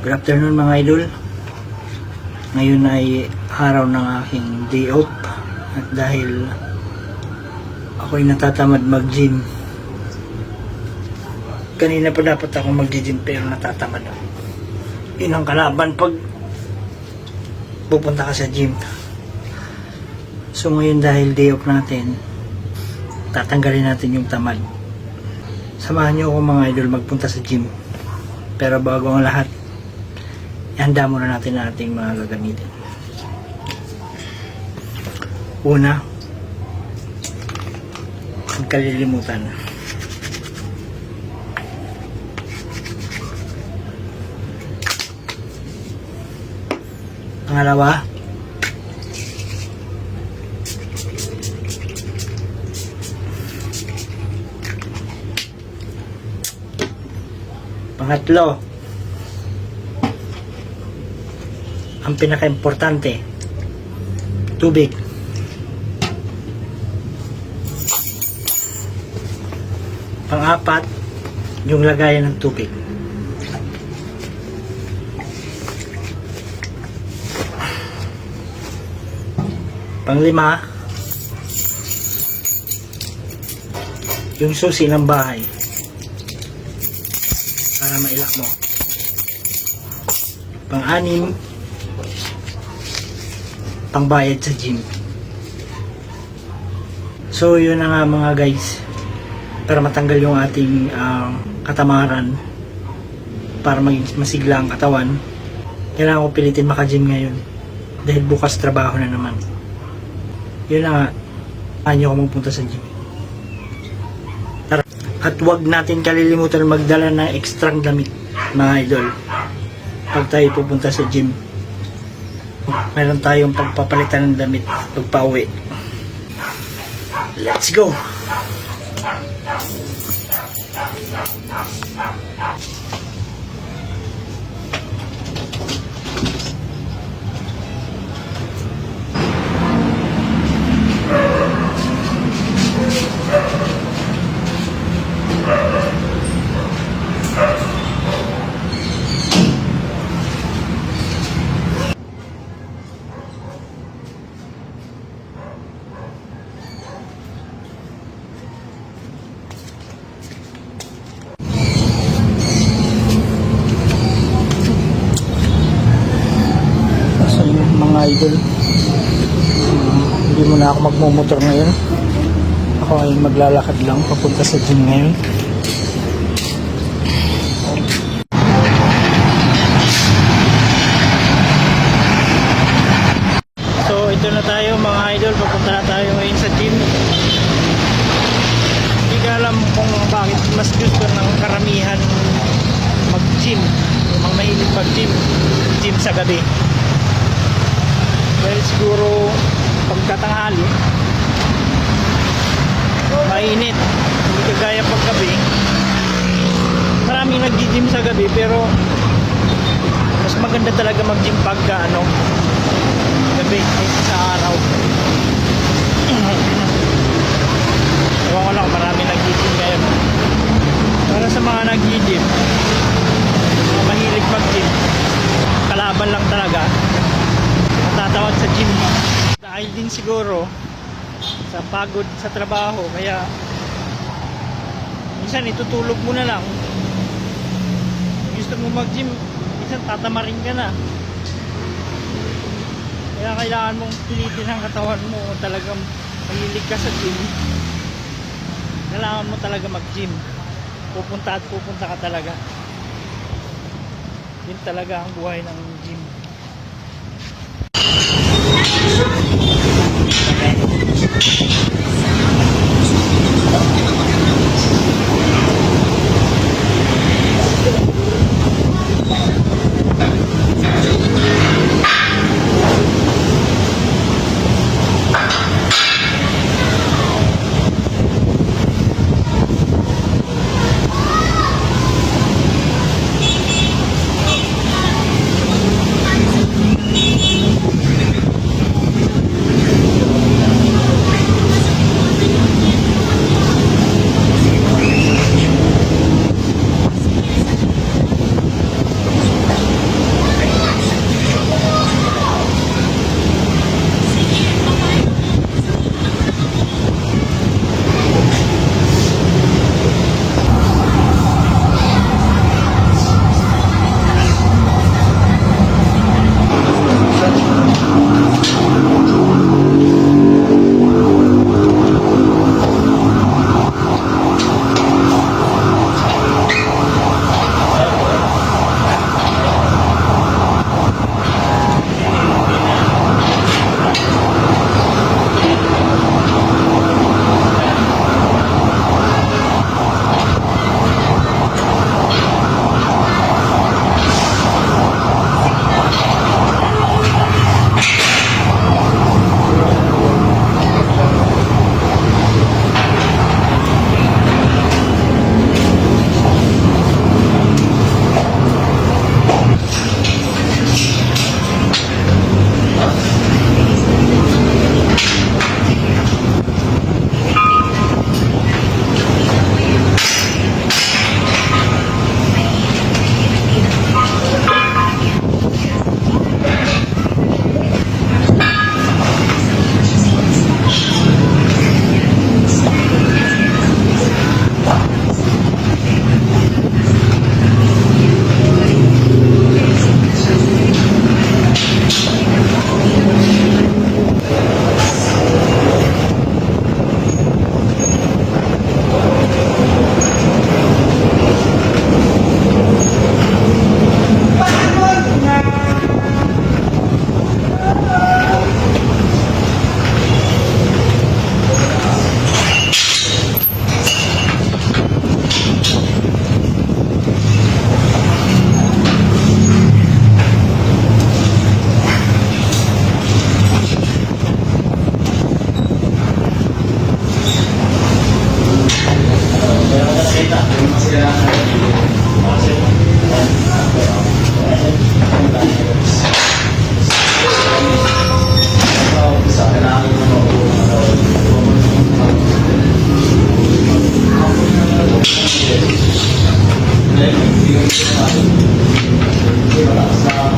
Good afternoon mga idol. Ngayon ay araw ng aking day off. At dahil ako'y natatamad mag-gym. Kanina pa dapat ako mag-gym pero natatamad ako. Yun ang kalaban pag pupunta ka sa gym. So ngayon dahil day off natin, tatanggalin natin yung tamad. Samahan niyo ako mga idol magpunta sa gym. Pero bago ang lahat, ihanda muna natin ang ating mga gagamitin. Una, huwag kalilimutan. Pangalawa, pangatlo, ang pinaka-importante, tubig. Pang-apat, yung lagayan ng tubig. Pang-lima, yung susi ng bahay para mailak mo. Pang-anim, pangbayad sa gym. So yun na nga mga guys, para matanggal yung ating katamaran, para maging masigla ang katawan, kailangan ko pilitin maka-gym ngayon dahil bukas trabaho na naman. Yun na nga, ayaw ko magpunta sa gym. At huwag natin kalilimutan magdala ng ekstrang damit mga idol pag tayo pupunta sa gym. Meron tayong pagpapalitan ng damit pag pauwi. Let's go! Mga idol, hindi muna ako magmumotor ngayon. Ako ay maglalakad lang papunta sa gym ngayon. So ito na tayo mga idol, papunta na tayo ngayon sa gym. Hindi ka alam kung bakit mas gusto ng karamihan mag-gym, yung mga mahilig mag-gym, gym sa gabi. Well, siguro pagkatanghali mainit, hindi kagaya paggabi. Maraming nag-gym sa gabi pero mas maganda talaga mag-gym pagka gabi sa araw. Ewan ko lang, maraming nag-gym ngayon. Para sa mga nag-gym, mga mahilig mag-gym, kalaban lang talaga tatawad sa gym. Dahil din siguro sa pagod sa trabaho, kaya minsan itutulog mo na lang. Gusto mo mag-gym, minsan tatamarin ka na. Kaya kailangan mong pilitin ang katawan mo. Talagang mahilig ka sa gym, kailangan mo talaga mag-gym. Pupunta at pupunta ka talaga. Yun talaga ang buhay ng gym.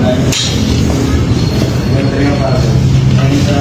Ganda yung para. Ang isa,